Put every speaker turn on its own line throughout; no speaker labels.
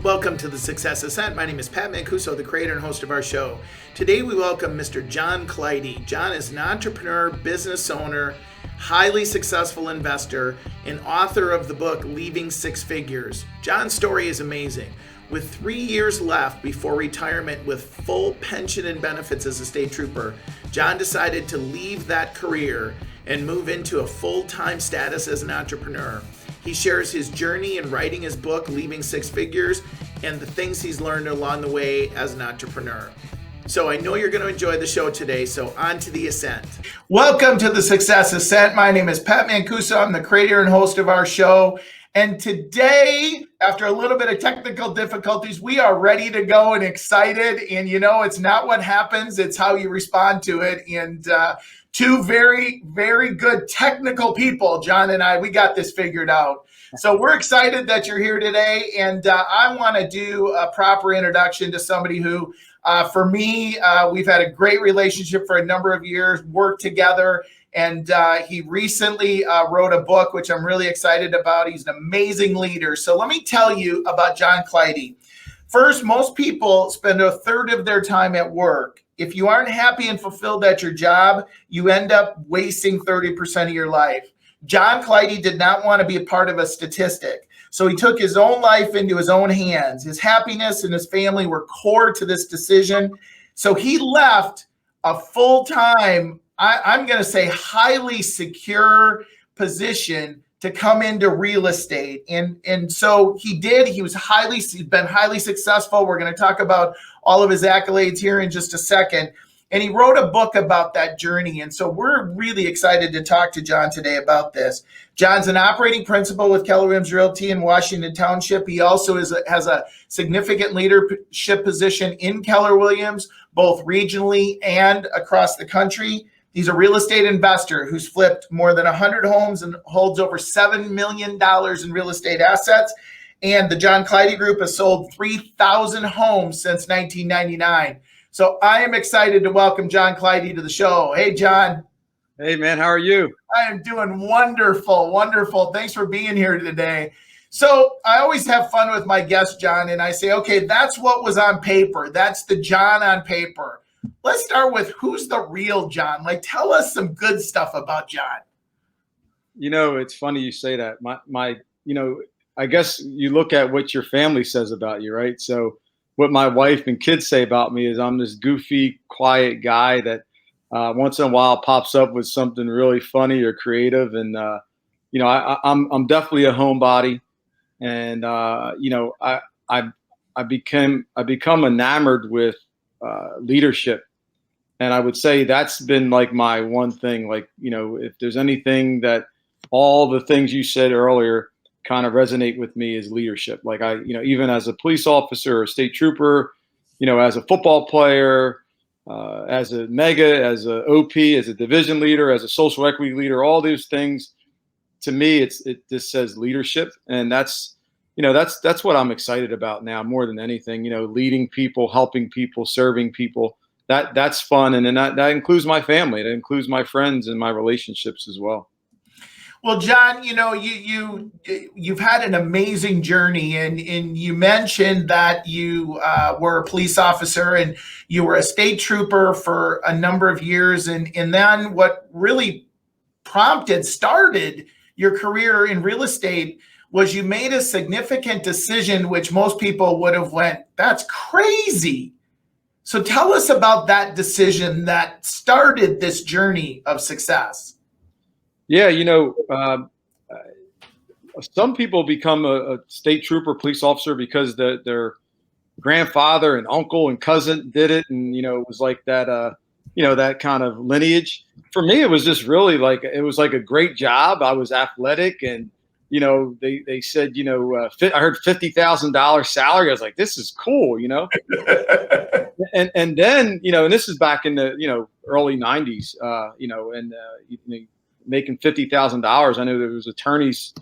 Welcome to the Success Ascent. My name is Pat Mancuso, the creator and host of our show. Today we welcome Mr. John Clidy. John is an entrepreneur, business owner, highly successful investor, and author of the book Leaving Six Figures. John's story is amazing. With 3 years left before retirement with full pension and benefits as a state trooper, John decided to leave that career and move into a full-time status as an entrepreneur. He shares his journey in writing his book, Leaving Six Figures, and the things he's learned along the way as an entrepreneur. So I know you're going to enjoy the show today, so on to the ascent. Welcome to the Success Ascent. My name is Pat Mancuso. I'm the creator and host of our show. And today, after a little bit of technical difficulties, we are ready to go and excited. And you know, it's not what happens, it's how you respond to it. And two very, very good technical people, John and I, we got this figured out. So we're excited that you're here today. And I want to do a proper introduction to somebody who, for me, we've had a great relationship for a number of years, worked together. And he recently wrote a book, which I'm really excited about. He's an amazing leader. So let me tell you about John Clidy. First, most people spend a third of their time at work. If you aren't happy and fulfilled at your job, you end up wasting 30% of your life. John Clidy did not want to be a part of a statistic. So he took his own life into his own hands. His happiness and his family were core to this decision. So he left a full-time, I'm going to say highly secure position to come into real estate. And so he did. He's been highly successful. We're going to talk about all of his accolades here in just a second. And he wrote a book about that journey. And so we're really excited to talk to John today about this. John's an operating principal with Keller Realty in Washington Township. He also has a significant leadership position in Keller Williams, both regionally and across the country. He's a real estate investor who's flipped more than 100 homes and holds over $7 million in real estate assets. And the John Clidy Group has sold 3,000 homes since 1999. So I am excited to welcome John Clidy to the show. Hey, John.
Hey, man. How are you?
I am doing wonderful, wonderful. Thanks for being here today. So I always have fun with my guest, John, and I say, okay, that's what was on paper. That's the John on paper. Let's start with who's the real John? Like, tell us some good stuff about John.
You know, it's funny you say that. I guess you look at what your family says about you, right? So what my wife and kids say about me is I'm this goofy, quiet guy that once in a while pops up with something really funny or creative. And, I'm definitely a homebody. And, I become enamored with leadership. And I would say that's been like my one thing, like, if there's anything that all the things you said earlier kind of resonate with me is leadership. Like even as a police officer or state trooper, as a football player, as a mega, as a OP, as a division leader, as a social equity leader, all these things, to me, it just says leadership. And that's what I'm excited about now more than anything, leading people, helping people, serving people. That's fun. And then that includes my family. It includes my friends and my relationships as well.
Well, John, you've had an amazing journey, and you mentioned that you were a police officer and you were a state trooper for a number of years, and then what really started your career in real estate was you made a significant decision, which most people would have went, that's crazy. So tell us about that decision that started this journey of success.
Yeah, some people become a state trooper, police officer because their grandfather and uncle and cousin did it, and it was like that, that kind of lineage. For me, it was just really like it was like a great job. I was athletic, and they said I heard $50,000 salary. I was like, this is cool, and then and this is back in the early '90s, making $50,000. I knew there was attorneys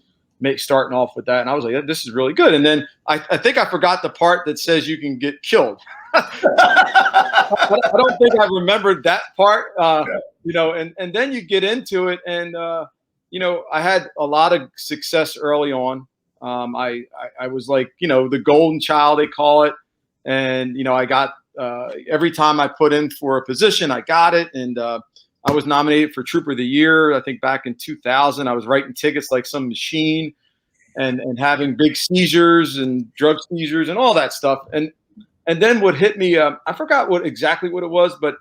starting off with that. And I was like, this is really good. And then I think I forgot the part that says you can get killed. I don't think I remembered that part, and then you get into it. And, I had a lot of success early on. I was like, the golden child, they call it. And, I got, every time I put in for a position, I got it. And I was nominated for Trooper of the Year. I think back in 2000, I was writing tickets like some machine and having big seizures and drug seizures and all that stuff. And then what hit me, I forgot exactly what it was, but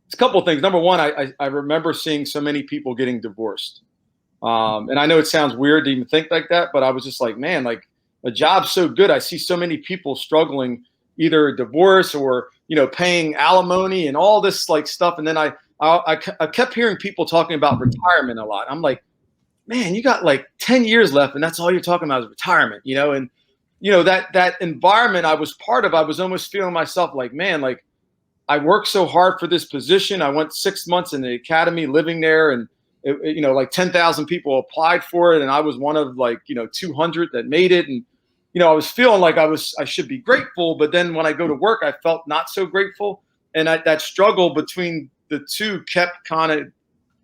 it's a couple of things. Number one, I remember seeing so many people getting divorced. And I know it sounds weird to even think like that, but I was just like, man, like a job's so good. I see so many people struggling, either divorce or, paying alimony and all this like stuff. And then I kept hearing people talking about retirement a lot. I'm like, man, you got like 10 years left and that's all you're talking about is retirement, and that environment I was part of, I was almost feeling myself like, man, like I worked so hard for this position. I went 6 months in the academy living there, and like 10,000 people applied for it. And I was one of like, 200 that made it. And, I was feeling like I should be grateful. But then when I go to work, I felt not so grateful. And that struggle between the two kept kind of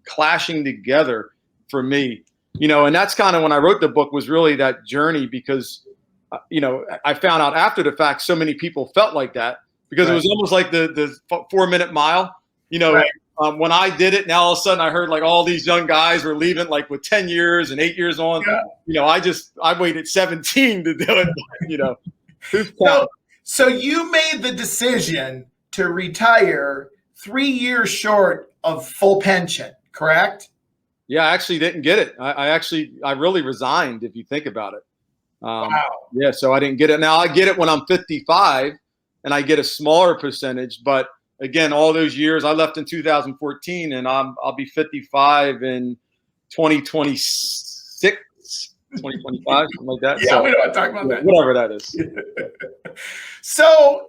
clashing together for me, and that's kind of when I wrote the book, was really that journey, because, I found out after the fact, so many people felt like that, because it was almost like the 4-minute mile,
Right.
When I did it, now all of a sudden I heard like all these young guys were leaving like with 10 years and 8 years on.
Yeah.
I waited 17 to do it. Who's
So you made the decision to retire 3 years short of full pension, correct?
Yeah, I actually didn't get it. I really resigned, if you think about it.
Wow.
Yeah, so I didn't get it. Now I get it when I'm 55 and I get a smaller percentage, but again, all those years, I left in 2014, and I'll be 55 in 2026, 2025, something like that.
Yeah,
so,
we don't want to talk about that.
Whatever that is.
So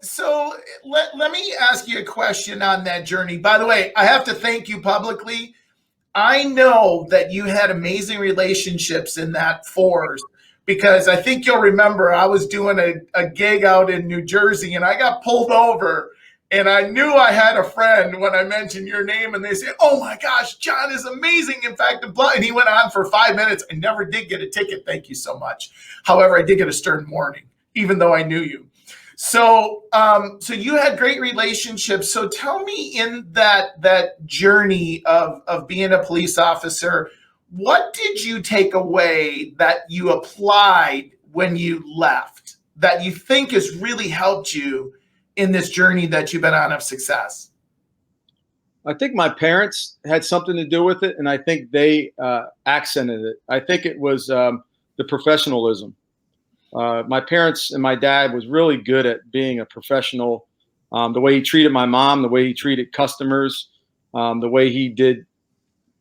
let me ask you a question on that journey. By the way, I have to thank you publicly. I know that you had amazing relationships in that force, because I think you'll remember I was doing a gig out in New Jersey, and I got pulled over. And I knew I had a friend when I mentioned your name, and they said, "Oh my gosh, John is amazing." In fact, and he went on for 5 minutes. I never did get a ticket. Thank you so much. However, I did get a stern warning, even though I knew you. So, so you had great relationships. So tell me, in that journey of being a police officer, what did you take away that you applied when you left that you think has really helped you in this journey that you've been on of success?
I think my parents had something to do with it, and I think they accented it. I think it was the professionalism. My parents and my dad was really good at being a professional. The way he treated my mom, the way he treated customers, the way he did,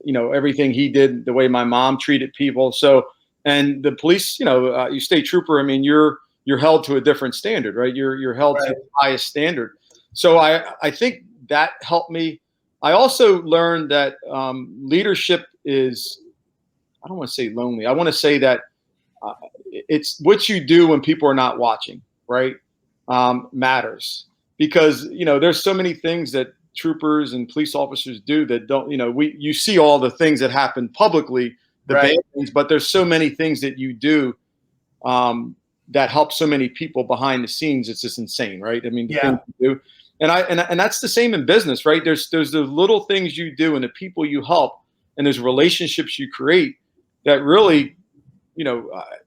everything he did, the way my mom treated people. So, and the police, you state trooper, I mean, you're held to a different standard, right? You're held to the highest standard. So I think that helped me. I also learned that leadership is, I don't want to say lonely. I want to say that it's what you do when people are not watching, right? Matters, because, there's so many things that troopers and police officers do that don't, you see all the things that happen publicly, the bad things, but there's so many things that you do that help so many people behind the scenes. It's just insane, right? I mean, the things you do. And that's the same in business, right? There's the little things you do and the people you help, and there's relationships you create that really,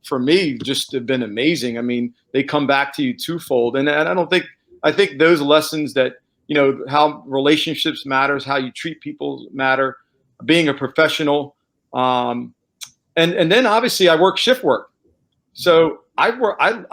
for me, just have been amazing. I mean, they come back to you twofold. And I think those lessons that, how relationships matters, how you treat people matter, being a professional. And then obviously I work shift work. So I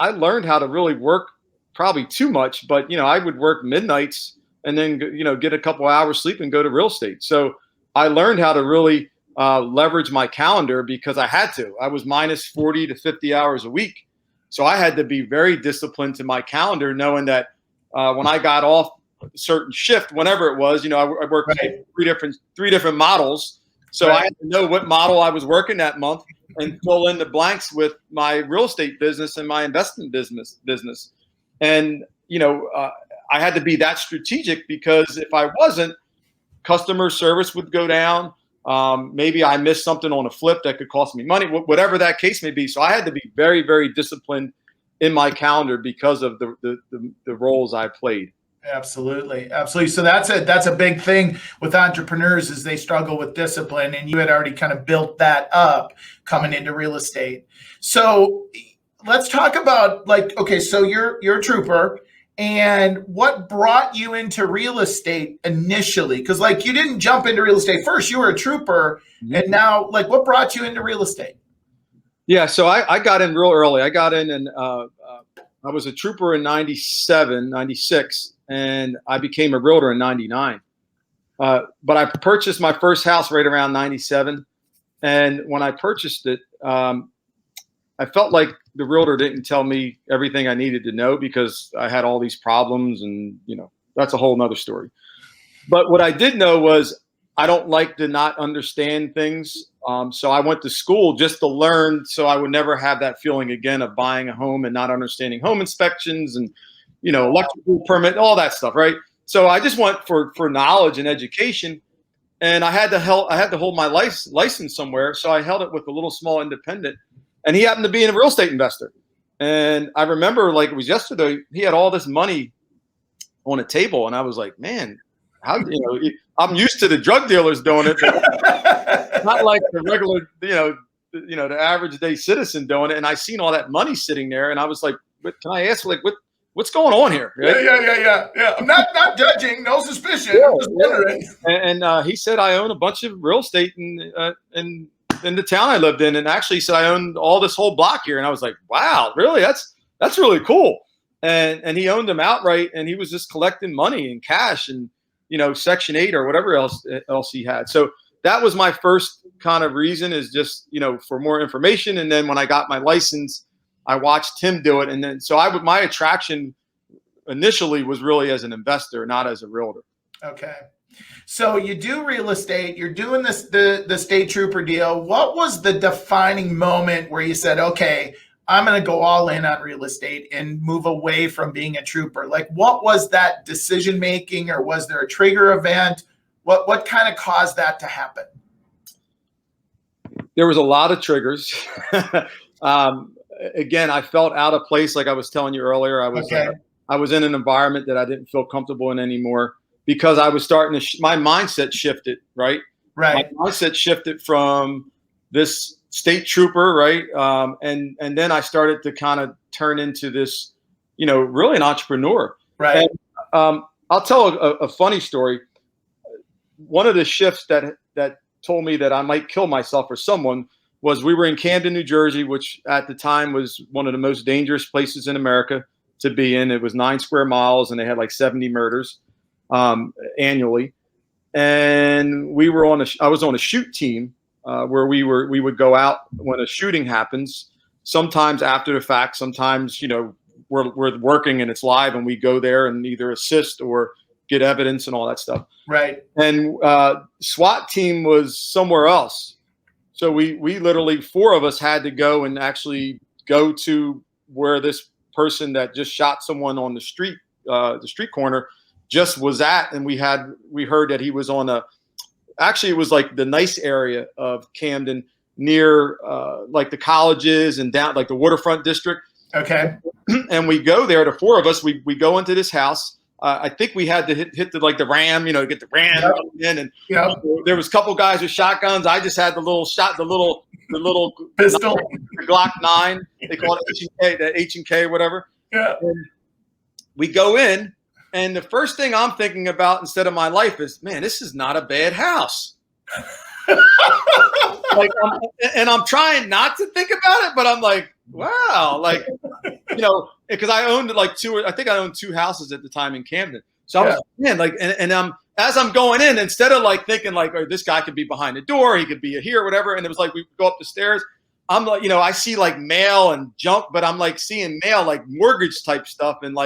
learned how to really work, probably too much, but I would work midnights and then get a couple hours sleep and go to real estate. So I learned how to really leverage my calendar, because I had to. I was minus 40 to 50 hours a week, so I had to be very disciplined to my calendar, knowing that when I got off a certain shift, whenever it was, I worked three different models, so I had to know what model I was working that month and fill in the blanks with my real estate business and my investment business. And, I had to be that strategic, because if I wasn't, customer service would go down. Maybe I missed something on a flip that could cost me money, whatever that case may be. So I had to be very, very disciplined in my calendar because of the roles I played.
Absolutely. Absolutely. So that's a big thing with entrepreneurs is they struggle with discipline, and you had already kind of built that up coming into real estate. So let's talk about okay, so you're a trooper, and what brought you into real estate initially? Because you didn't jump into real estate first, you were a trooper, and now what brought you into real estate?
Yeah, so I got in real early. I got in and I was a trooper in 97, 96, and I became a realtor in 99. But I purchased my first house right around 97. And when I purchased it, I felt like the realtor didn't tell me everything I needed to know because I had all these problems, and that's a whole nother story. But what I did know was I don't like to not understand things. So I went to school just to learn, so I would never have that feeling again of buying a home and not understanding home inspections and, electrical permit, all that stuff, right? So I just went for knowledge and education, and I had to hold my license somewhere. So I held it with a little small independent, and he happened to be a real estate investor. And I remember like it was yesterday, he had all this money on a table, and I was like, man, how, I'm used to the drug dealers doing it, but not like the regular, the average day citizen doing it. And I seen all that money sitting there, and I was like, can I ask, what's going on here? Right?
Yeah. I'm not judging, no suspicion. Yeah, I'm just wondering.
And he said, I own a bunch of real estate in the town I lived in. And actually he said, I owned all this whole block here. And I was like, wow, really? That's really cool. And he owned them outright, and he was just collecting money in cash and, Section 8 or whatever else he had. So that was my first kind of reason, is just, for more information. And then when I got my license, I watched him do it. And then, so my attraction initially was really as an investor, not as a realtor.
Okay. So you do real estate, you're doing the state trooper deal. What was the defining moment where you said, okay, I'm going to go all in on real estate and move away from being a trooper? What was that decision making, or was there a trigger event? What kind of caused that to happen?
There was a lot of triggers. Again, I felt out of place. Like I was telling you earlier, I was in an environment that I didn't feel comfortable in anymore, because I was starting to, my mindset shifted, right?
Right.
My mindset shifted from this state trooper, right? And then I started to kind of turn into this, really an entrepreneur.
Right.
And I'll tell a funny story. One of the shifts that told me that I might kill myself or someone was, we were in Camden, New Jersey, which at the time was one of the most dangerous places in America to be in. It was 9 square miles, and they had like 70 murders annually. And I was on a shoot team where we would go out when a shooting happens, sometimes after the fact, sometimes, we're working and it's live, and we go there and either assist or get evidence and all that stuff.
Right.
And SWAT team was somewhere else. So we literally, 4 of us had to go and actually go to where this person that just shot someone on the street corner just was at. And we heard that he was on actually it was like the nice area of Camden, near like the colleges and down like the waterfront district.
Okay.
And we go there, the 4 of us, we go into this house. I think we had to hit the ram, get the ram in, and there was a couple guys with shotguns. I just had the little
pistol,
the Glock 9. They call it H&K, whatever.
Yeah.
And we go in, and the first thing I'm thinking about instead of my life is, man, this is not a bad house. I'm trying not to think about it, but I'm like, wow, because I owned I owned 2 houses at the time in Camden. So I was, man, as I'm going in, instead of thinking oh, this guy could be behind the door, he could be here, whatever. And it was like, we go up the stairs. I'm like, I see mail and junk, but I'm seeing mail, mortgage type stuff, and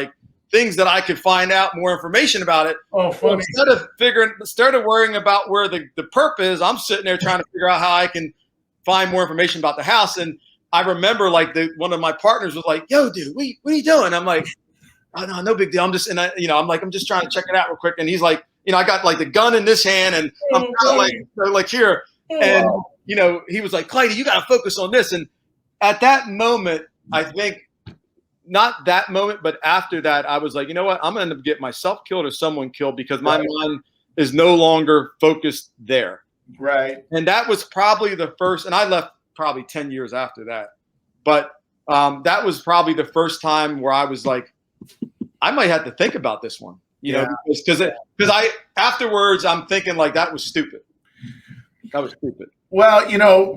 things that I could find out more information about it.
Oh, funny.
So instead of worrying about where the perp is, I'm sitting there trying to figure out how I can find more information about the house. And I remember one of my partners was like, yo, dude, what are you doing? I'm like, oh, no big deal. I'm just, I'm just trying to check it out real quick. And he's like, I got like the gun in this hand and I'm kind of like here. And, he was like, Clidy, you got to focus on this. And at that moment, I think not that moment, but after that, I was like, you know what? I'm going to get myself killed or someone killed because my mind is no longer focused there.
Right.
And that was probably the first, and I left probably 10 years after that. But that was probably the first time where I was like, I might have to think about this one, because I afterwards I'm thinking like that was stupid. That was stupid.
Well,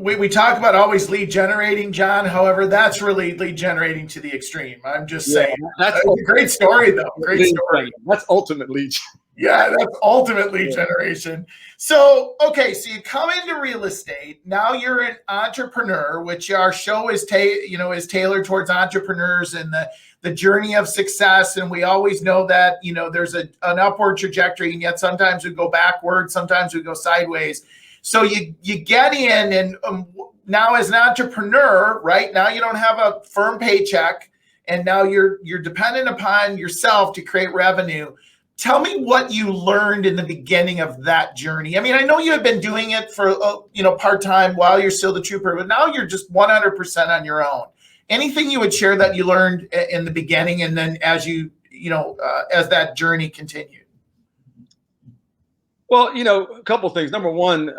we talk about always lead generating, John. However, that's really lead generating to the extreme. I'm just saying. That's a great story, though. Great story.
That's ultimate lead.
Yeah, that's ultimate lead generation. So, okay, so you come into real estate. Now you're an entrepreneur, which our show is tailored towards entrepreneurs and the journey of success. And we always know that, there's an upward trajectory, and yet sometimes we go backwards, sometimes we go sideways. So you get in, and now as an entrepreneur, right now you don't have a firm paycheck, and now you're dependent upon yourself to create revenue. Tell me what you learned in the beginning of that journey. I mean, I know you have been doing it for part-time while you're still the trooper, but now you're just 100% on your own. Anything you would share that you learned in the beginning, and then as as that journey continued?
Well, a couple of things. Number one,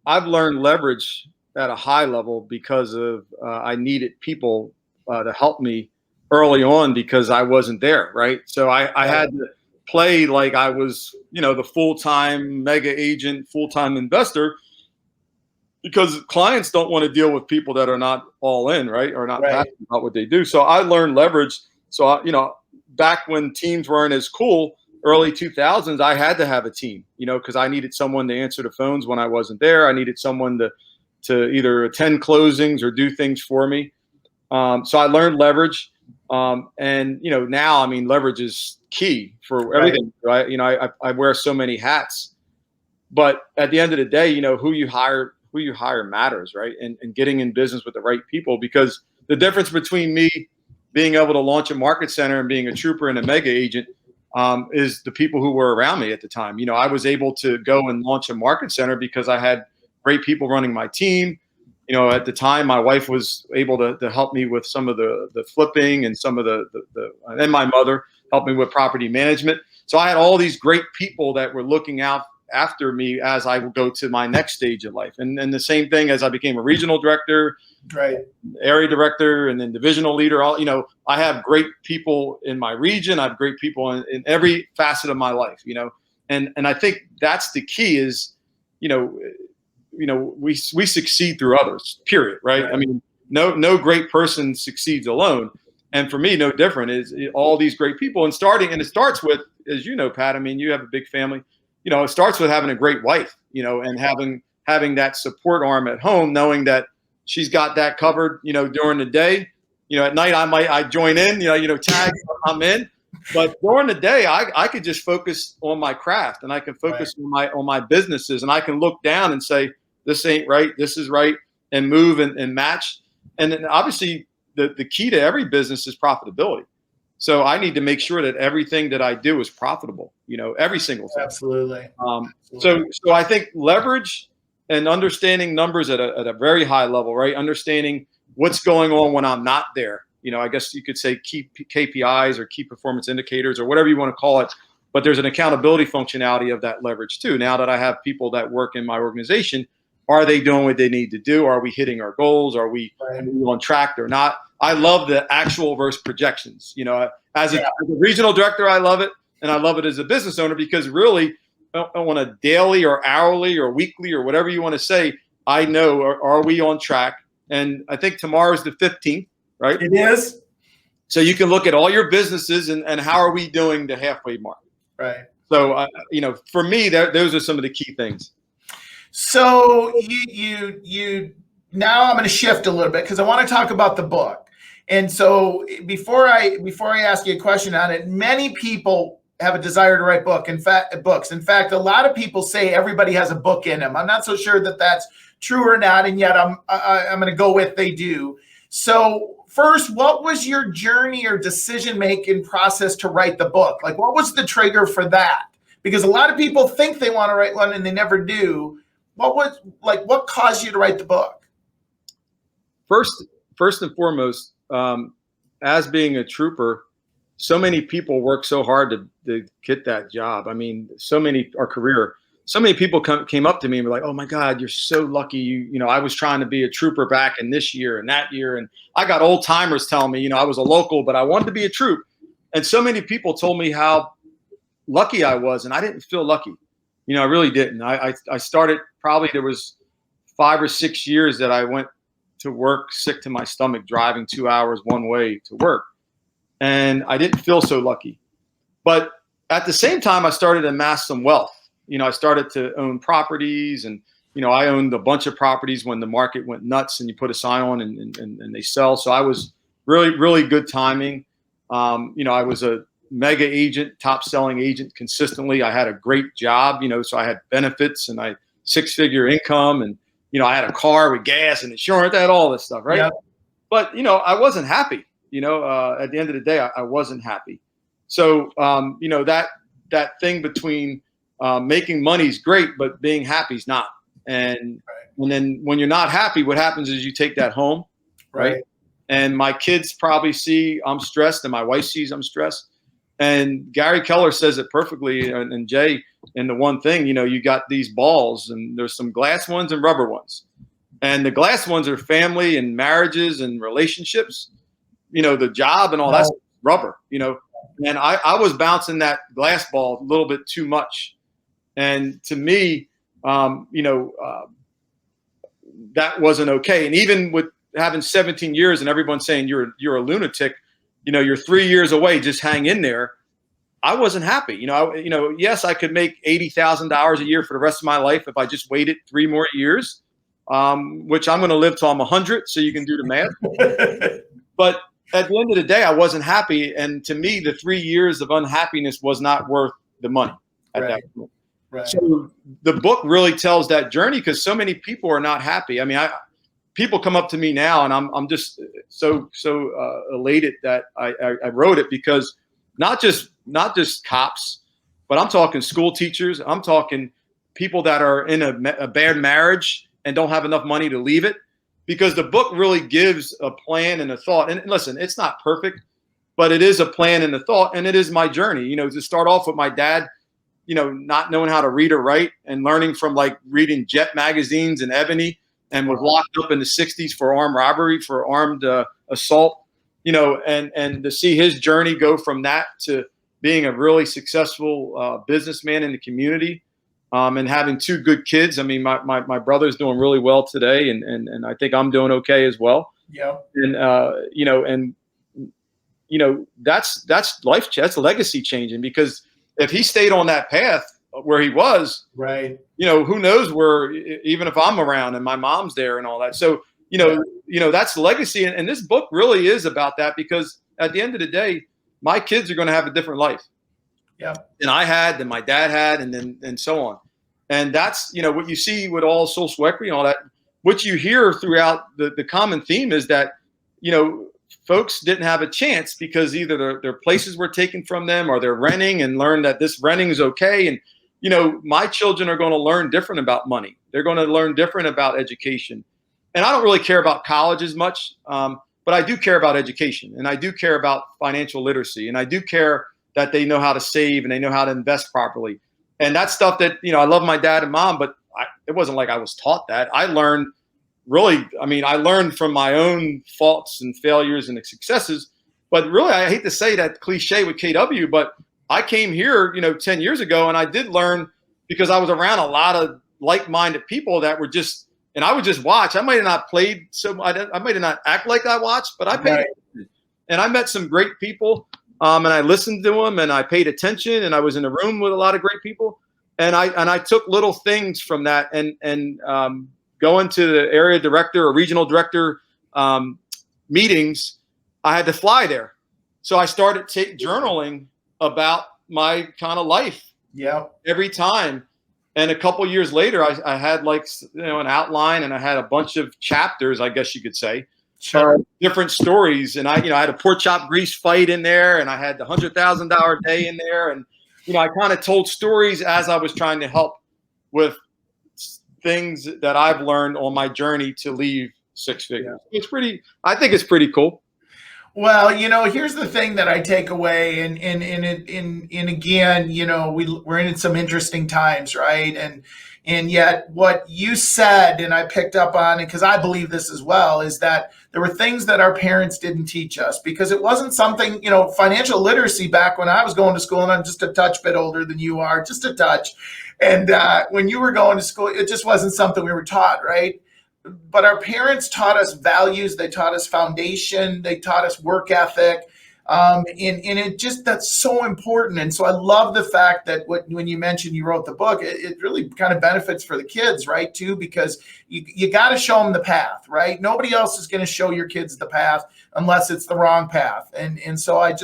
I've learned leverage at a high level because of I needed people to help me early on because I wasn't there, right? So I had to play like I was, the full-time mega agent, full-time investor, because clients don't want to deal with people that are not all in, right? Or not passionate about what they do. So I learned leverage. So, back when teams weren't as cool, early 2000s, I had to have a team, because I needed someone to answer the phones when I wasn't there. I needed someone to either attend closings or do things for me. So I learned leverage. And, now, leverage is key for everything, right? I wear so many hats, but at the end of the day, who you hire matters, right? And getting in business with the right people, because the difference between me being able to launch a market center and being a trooper and a mega agent is the people who were around me at the time. I was able to go and launch a market center because I had great people running my team. At the time, my wife was able to help me with some of the flipping and some of and my mother helped me with property management. So I had all these great people that were looking out after me as I would go to my next stage of life. And the same thing as I became a regional director, area director, and then divisional leader. I have great people in my region. I have great people in every facet of my life, and I think that's the key is, we succeed through others, period. Right. No great person succeeds alone. And for me, no different is all these great people and it starts with, as Pat, you have a big family, it starts with having a great wife, and having that support arm at home, knowing that she's got that covered, during the day. At night I join in, tag, I'm in. But during the day, I could just focus on my craft, and I can focus on my businesses, and I can look down and say, this ain't right, this is right, and move and match. And then obviously the key to every business is profitability. So I need to make sure that everything that I do is profitable, every single thing.
Absolutely.
So I think leverage and understanding numbers at a very high level, right? Understanding what's going on when I'm not there. I guess you could say key KPIs or key performance indicators or whatever you want to call it. But there's an accountability functionality of that leverage too. Now that I have people that work in my organization, are they doing what they need to do? Are we hitting our goals? Are we on track or not? I love the actual versus projections. As a regional director, I love it. And I love it as a business owner because really on a daily or hourly or weekly or whatever you want to say, I know, are we on track? And I think tomorrow's the 15th, right?
It is.
So you can look at all your businesses and how are we doing the halfway mark?
Right.
So, for me, those are some of the key things.
So you now I'm going to shift a little bit because I want to talk about the book. And so before I ask you a question on it, many people have a desire to write books. In fact, a lot of people say everybody has a book in them. I'm not so sure that that's true or not, and yet I'm going to go with they do. So first, what was your journey or decision-making process to write the book? Like, what was the trigger for that? Because a lot of people think they want to write one and they never do. What caused you to write the book?
First and foremost, as being a trooper, so many people work so hard to get that job. I mean, so many people came up to me and were like, "Oh my God, you're so lucky. You know, I was trying to be a trooper back in this year and that year, and I got old timers telling me, you know, I was a local, but I wanted to be a troop." And so many people told me how lucky I was, and I didn't feel lucky. You know, I really didn't. I started, probably there was 5 or 6 years that I went to work sick to my stomach, driving 2 hours one way to work. And I didn't feel so lucky. But at the same time, I started to amass some wealth. You know, I started to own properties, and, you know, I owned a bunch of properties when the market went nuts and you put a sign on and they sell. So I was really, really good timing. You know, I was a mega agent, top selling agent consistently. I had a great job, you know, so I had benefits and I 6-figure income, and, you know, I had a car with gas and insurance, I had all this stuff. Right. Yep. But, you know, I wasn't happy, you know, at the end of the day, I wasn't happy. So, you know, that thing between making money is great, but being happy is not. And then when you're not happy, what happens is you take that home. Right. And my kids probably see I'm stressed, and my wife sees I'm stressed. And Gary Keller says it perfectly, and Jay, in the one thing, you know, you got these balls, and there's some glass ones and rubber ones. And the glass ones are family and marriages and relationships, you know, the job and all that's rubber, you know. And I was bouncing that glass ball a little bit too much. And to me, you know, that wasn't okay. And even with having 17 years and everyone saying you're a lunatic, you know, you're 3 years away, just hang in there. I wasn't happy. You know, yes, I could make $80,000 a year for the rest of my life if I just waited 3 more years, which I'm going to live till I'm 100. So you can do the math. But at the end of the day, I wasn't happy. And to me, the 3 years of unhappiness was not worth the money at that point. Right. So the book really tells that journey, because so many people are not happy. I mean, people come up to me now, and I'm just so elated that I wrote it, because not just cops, but I'm talking school teachers. I'm talking people that are in a bad marriage and don't have enough money to leave it, because the book really gives a plan and a thought. And listen, it's not perfect, but it is a plan and a thought, and it is my journey. You know, to start off with my dad, you know, not knowing how to read or write, and learning from like reading Jet magazines and Ebony, and was locked up in the 60s for armed robbery, for armed assault, you know, and to see his journey go from that to being a really successful businessman in the community, and having 2 good kids. I mean, my brother's doing really well today, and I think I'm doing okay as well. Yeah. And you know, that's life, that's legacy changing, because if he stayed on that path where he was, right, you know, who knows where, even if I'm around and my mom's there and all that. So, you know, that's legacy. And this book really is about that, because at the end of the day, my kids are going to have a different life. Yeah. Than I had, than my dad had, and so on. And that's, you know, what you see with all social equity and all that, what you hear throughout the common theme is that, you know, folks didn't have a chance because either their places were taken from them, or they're renting and learn that this renting is okay. And, you know, my children are going to learn different about money. They're going to learn different about education. And I don't really care about college as much, but I do care about education, and I do care about financial literacy, and I do care that they know how to save and they know how to invest properly. And that's stuff that, you know, I love my dad and mom, but it wasn't like I was taught that. I learned I learned from my own faults and failures and successes. But really, I hate to say that cliche with KW, but I came here, you know, 10 years ago, and I did learn because I was around a lot of like-minded people that were just, and I would just watch. I might have not played, I might have not act like I watched, but I paid attention. And I met some great people, and I listened to them, and I paid attention, and I was in a room with a lot of great people, and I took little things from that, and going to the area director or regional director meetings, I had to fly there. So I started journaling about my kind of life every time. And a couple years later, I had like, you know, an outline, and I had a bunch of chapters, I guess you could say, different stories. And I had a pork chop grease fight in there, and I had the $100,000 day in there. And I kind of told stories as I was trying to help with things that I've learned on my journey to leave six figures. I think it's pretty cool.
Well, here's the thing that I take away, and again, we're in some interesting times, right? And yet, what you said, and I picked up on it because I believe this as well, is that there were things that our parents didn't teach us because it wasn't something, financial literacy back when I was going to school, and I'm just a touch bit older than you are, just a touch. And when you were going to school, it just wasn't something we were taught, right? But our parents taught us values. They taught us foundation. They taught us work ethic. And it just, that's so important. And so I love the fact that when you mentioned you wrote the book, it really kind of benefits for the kids, right, too, because you got to show them the path, right? Nobody else is going to show your kids the path unless it's the wrong path. And so I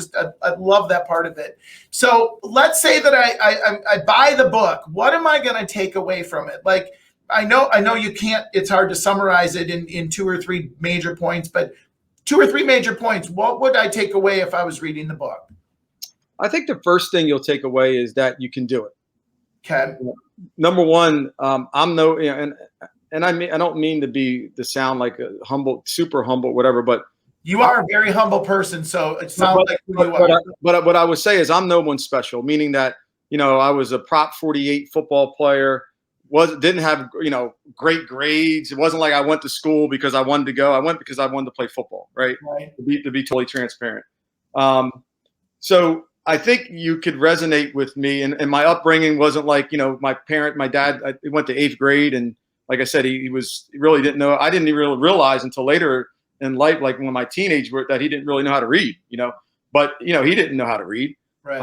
love that part of it. So let's say that I buy the book. What am I going to take away from it? Like, I know you can't, it's hard to summarize it in 2 or 3 major points, but 2 or 3 major points, what would I take away if I was reading the book?
I think the first thing you'll take away is that you can do it.
Okay.
Number one, I'm no, and I don't mean to sound like a humble, super humble, whatever, but
you are a very humble person. So it sounds like who you are.
But what I would say is I'm no one special, meaning that, I was a Prop 48 football player. Didn't have great grades. It wasn't like I went to school because I wanted to go. I went because I wanted to play football, right? To be totally transparent. So I think you could resonate with me. And my upbringing wasn't like, my dad, he went to 8th grade. And like I said, he really didn't know. I didn't even really realize until later in life, like when my teenage were, that he didn't really know how to read, but he didn't know how to read.
Right.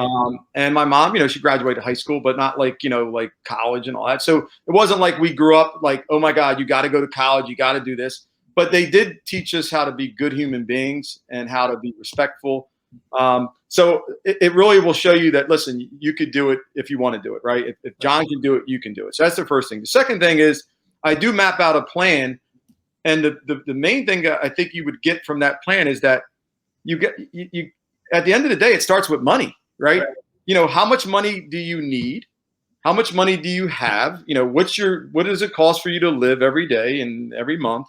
And my mom, she graduated high school, but not like, like college and all that. So it wasn't like we grew up like, oh my God, you got to go to college. You got to do this. But they did teach us how to be good human beings and how to be respectful. So it really will show you that, listen, you could do it if you want to do it, right? If John can do it, you can do it. So that's the first thing. The second thing is I do map out a plan. And the main thing I think you would get from that plan is that you at the end of the day, it starts with money. Right? How much money do you need? How much money do you have? What does it cost for you to live every day and every month?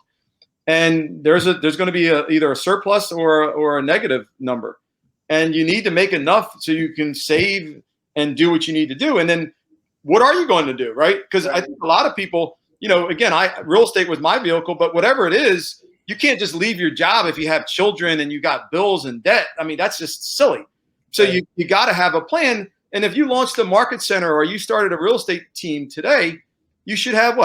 And there's going to be either a surplus or a negative number. And you need to make enough so you can save and do what you need to do. And then what are you going to do? Right? Because I think a lot of people, again, real estate was my vehicle, but whatever it is, you can't just leave your job if you have children and you got bills and debt. I mean, that's just silly. So you got to have a plan. And if you launched a market center or you started a real estate team today, you should have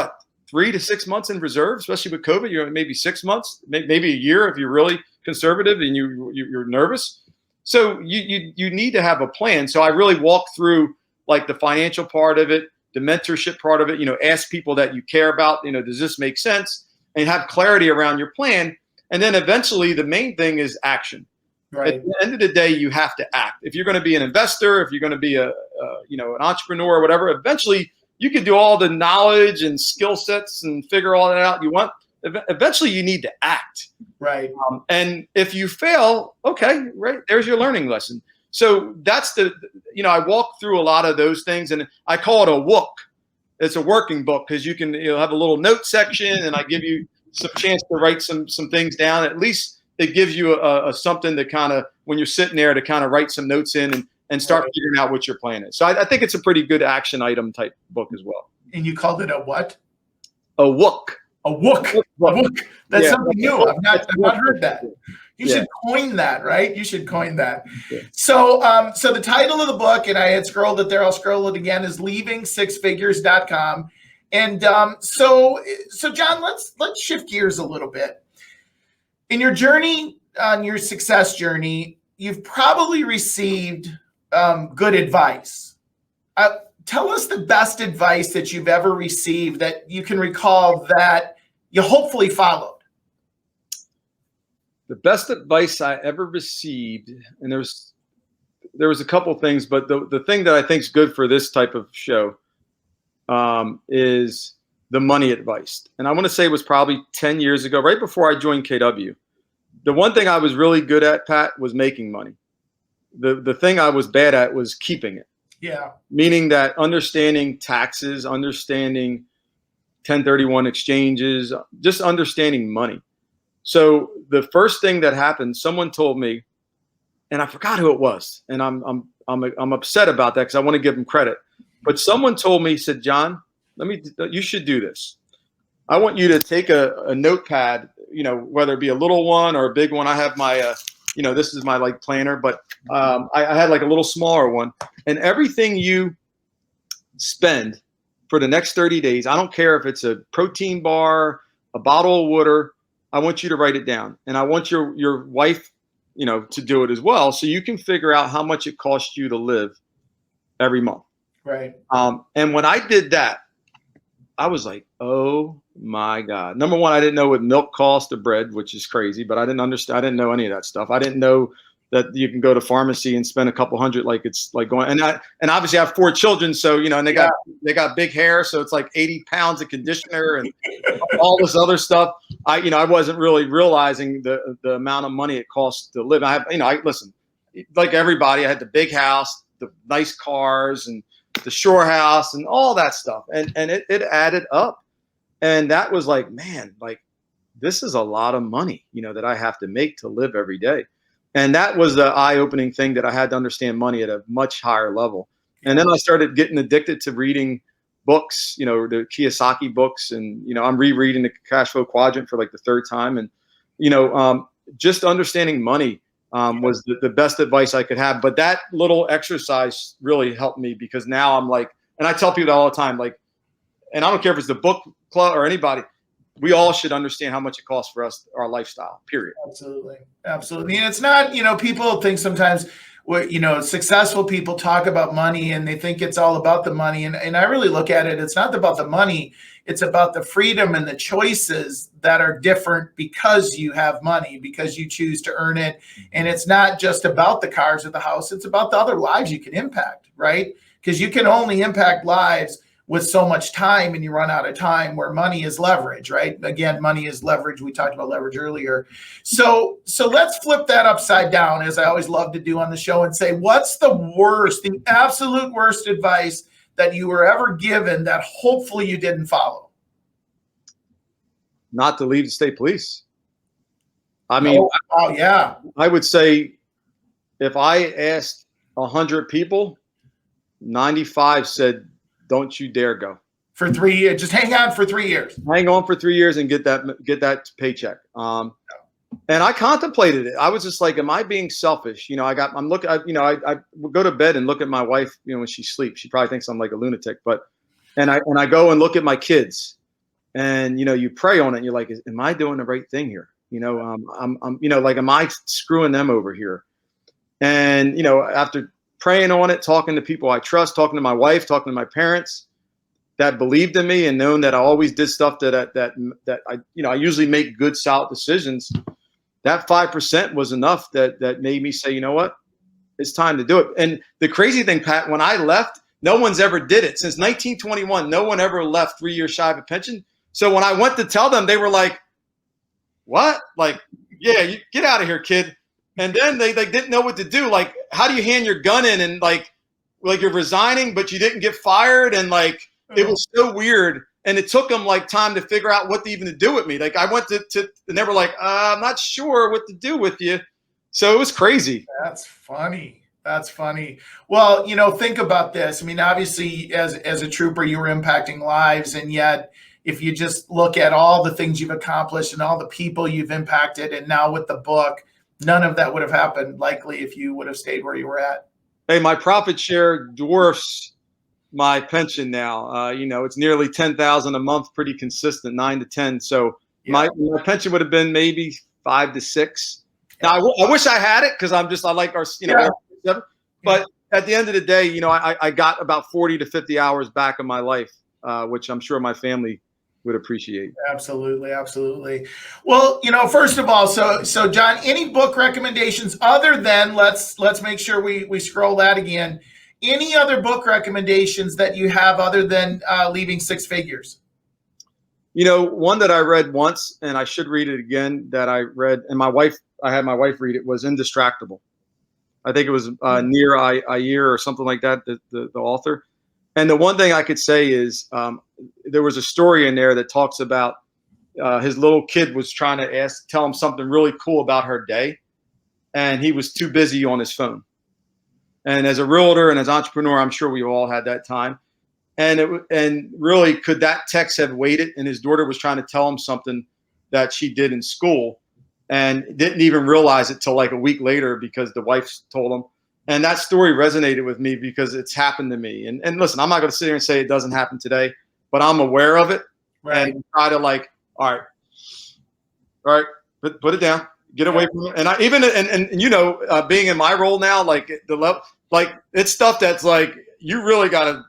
3 to 6 months in reserve, especially with COVID. Maybe 6 months, maybe a year if you're really conservative and you're nervous. So you need to have a plan. So I really walk through like the financial part of it, the mentorship part of it. Ask people that you care about. Does this make sense? And have clarity around your plan. And then eventually the main thing is action. Right. At the end of the day, you have to act. If you're going to be an investor, if you're going to be an entrepreneur or whatever, eventually you can do all the knowledge and skill sets and figure all that out you want. Eventually you need to act.
Right.
And if you fail, okay, right, there's your learning lesson. So that's I walk through a lot of those things, and I call it a WOOK. It's a working book because you can have a little note section, and I give you some chance to write some things down. At least it gives you a something to kind of, when you're sitting there, to kind of write some notes in and start figuring out what your plan is. So I think it's a pretty good action item type book as well.
And you called it a what?
A WOOK.
A WOOK. A WOOK. That's something new. I've not heard that. You should coin that, right? You should coin that. Yeah. So the title of the book, and I had scrolled it there, I'll scroll it again, is leavingsixfigures.com. And so John, let's shift gears a little bit. In your journey, on your success journey, you've probably received good advice. Tell us the best advice that you've ever received that you can recall that you hopefully followed.
The best advice I ever received, and there was a couple things, but the thing that I think is good for this type of show is the money advice. And I want to say it was probably 10 years ago, right before I joined KW. The one thing I was really good at, Pat, was making money. The thing I was bad at was keeping it.
Yeah.
meaning that understanding taxes, understanding 1031 exchanges, just understanding money. So the first thing that happened, someone told me, and I forgot who it was, and I'm upset about that because I want to give them credit. But someone told me, said, John, you should do this. I want you to take a notepad, whether it be a little one or a big one. I have my, this is my like planner, but I had like a little smaller one, and everything you spend for the next 30 days, I don't care if it's a protein bar, a bottle of water, I want you to write it down. And I want your wife, to do it as well. So you can figure out how much it costs you to live every month.
Right.
And when I did that, I was like, oh my God. Number one, I didn't know what milk cost of bread, which is crazy, but I didn't understand. I didn't know any of that stuff. I didn't know that you can go to pharmacy and spend a couple hundred, like it's like going, and obviously I have 4 children. So, and they got big hair. So it's like 80 pounds of conditioner and all this other stuff. I wasn't really realizing the amount of money it costs to live. Listen, like everybody, I had the big house, the nice cars, and the shore house and all that stuff. And it added up. And that was like, man, like this is a lot of money, that I have to make to live every day. And that was the eye-opening thing, that I had to understand money at a much higher level. And then I started getting addicted to reading books, the Kiyosaki books. And, I'm rereading the Cash Flow Quadrant for like the 3rd time. And, just understanding money was the best advice I could have. But that little exercise really helped me, because now I'm like, and I tell people all the time, like, and I don't care if it's the book club or anybody, we all should understand how much it costs for us, our lifestyle, period.
Absolutely. Absolutely. And it's not, people think sometimes, successful people talk about money and they think it's all about the money. And I really look at it, it's not about the money. It's about the freedom and the choices that are different because you have money, because you choose to earn it. And it's not just about the cars or the house. It's about the other lives you can impact, right? Because you can only impact lives with so much time, and you run out of time, where money is leverage, right? Again, money is leverage. We talked about leverage earlier. So let's flip that upside down, as I always love to do on the show, and say, what's the absolute worst advice that you were ever given that hopefully you didn't follow?
Not to leave the state police. I mean,
yeah.
I would say if I asked 100 people, 95 said, don't you dare go.
For 3 years, just hang on for 3 years.
Hang on for 3 years and get that paycheck. And I contemplated it. I was just like, am I being selfish? I would go to bed and look at my wife, when she sleeps. She probably thinks I'm like a lunatic, and I go and look at my kids, and, you pray on it and you're like, am I doing the right thing here? Am I screwing them over here? And, after praying on it, talking to people I trust, talking to my wife, talking to my parents that believed in me and known that I always did stuff that I usually make good, solid decisions. That 5% was enough that made me say, you know what, it's time to do it. And the crazy thing, Pat, when I left, no one's ever did it. Since 1921, no one ever left 3 years shy of a pension. So when I went to tell them, they were like, what? Like, yeah, you get out of here, kid. And then they didn't know what to do. Like, how do you hand your gun in and like you're resigning, but you didn't get fired? And like, it was so weird. And it took them like time to figure out what to even do with me. Like I went to and they were like, I'm not sure what to do with you. So it was crazy.
That's funny. That's funny. Well, think about this. I mean, obviously as a trooper, you were impacting lives. And yet if you just look at all the things you've accomplished and all the people you've impacted, and now with the book, none of that would have happened likely if you would have stayed where you were at.
Hey, my profit share dwarfs my pension now. It's nearly 10,000 a month, pretty consistent, 9 to 10. So my pension would have been maybe 5 to 6. Now I wish I had it, because I like our, but at the end of the day, I got about 40 to 50 hours back in my life, which I'm sure my family would appreciate.
Absolutely. Absolutely. Well, first of all, so John, any book recommendations other than, let's make sure we scroll that again. Any other book recommendations that you have other than Leaving Six Figures?
One that I read once, and I should read it again, that I read, and I had my wife read it, was Indistractable. I think it was near a year or something like that, the author. And the one thing I could say is there was a story in there that talks about his little kid was trying to tell him something really cool about her day, and he was too busy on his phone. And as a realtor and as an entrepreneur, I'm sure we all had that time. And really, could that text have waited? And his daughter was trying to tell him something that she did in school, and didn't even realize it till like a week later because the wife told him. And that story resonated with me because it's happened to me. And listen, I'm not going to sit here and say it doesn't happen today, but I'm aware of it. Right. And try to all right, put it down, get away from it. And I even and being in my role now, like the level, like it's stuff that's like you really got to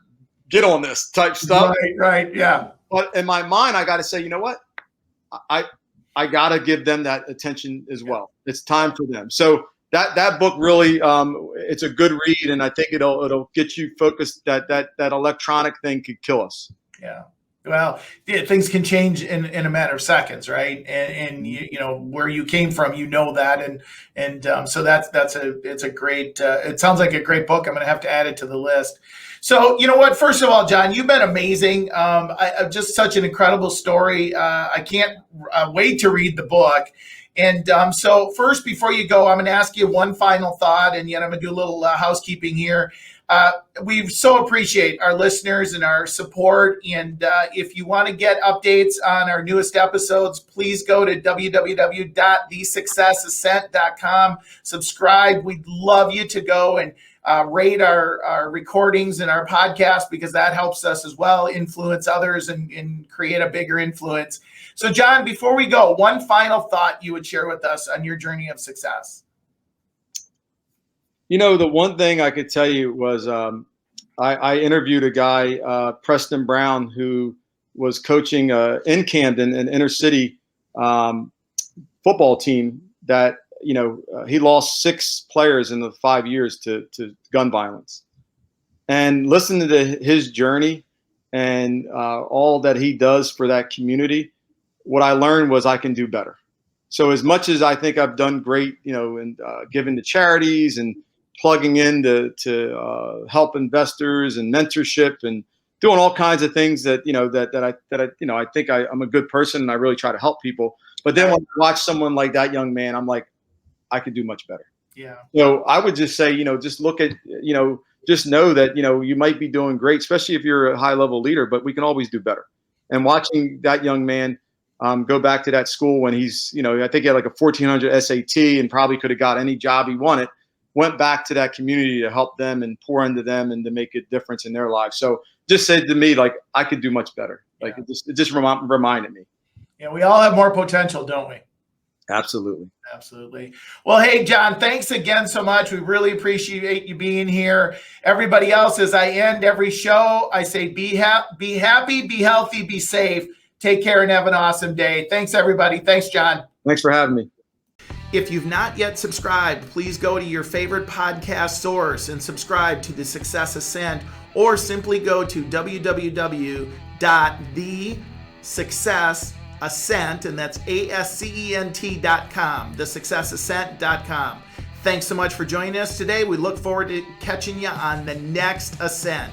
get on this type stuff.
Right, yeah.
But in my mind, I got to say, you know what, I got to give them that attention as well. It's time for them. So that book really, it's a good read, and I think it'll get you focused. That electronic thing could kill us.
Yeah. Well, things can change in a matter of seconds, right? And you know where you came from, that, and so it's a great. It sounds like a great book. I'm going to have to add it to the list. So you know what? First of all, John, you've been amazing. Just such an incredible story. I can't wait to read the book. And so first, before you go, I'm going to ask you one final thought, and yet I'm going to do a little housekeeping here. We so appreciate our listeners and our support. And if you want to get updates on our newest episodes, please go to www.thesuccessascent.com. Subscribe. We'd love you to go and rate our recordings and our podcast, because that helps us as well influence others and create a bigger influence. So, John, before we go, one final thought you would share with us on your journey of success.
You know, the one thing I could tell you was I interviewed a guy, Preston Brown, who was coaching in Camden, an inner city football team that, he lost 6 players in the 5 years to gun violence. And listening to his journey and all that he does for that community, what I learned was I can do better. So as much as I think I've done great, and giving to charities and plugging in to help investors and mentorship and doing all kinds of things that I think I'm a good person and I really try to help people. But then when I watch someone like that young man, I'm like, I could do much better.
Yeah.
So I would just say, just look at, just know that, you might be doing great, especially if you're a high level leader, but we can always do better. And watching that young man go back to that school when he's, I think he had like a 1400 SAT and probably could have got any job he wanted, went back to that community to help them and pour into them and to make a difference in their lives. So just said to me, like, I could do much better. Like it just reminded me.
Yeah, we all have more potential, don't we?
Absolutely.
Absolutely. Well, hey, John, thanks again so much. We really appreciate you being here. Everybody else, as I end every show, I say be happy, be healthy, be safe. Take care and have an awesome day. Thanks, everybody. Thanks, John.
Thanks for having me.
If you've not yet subscribed, please go to your favorite podcast source and subscribe to The Success Ascent, or simply go to www.thesuccessascent, and that's ASCENT.com, thesuccessascent.com. Thanks so much for joining us today. We look forward to catching you on the next Ascent.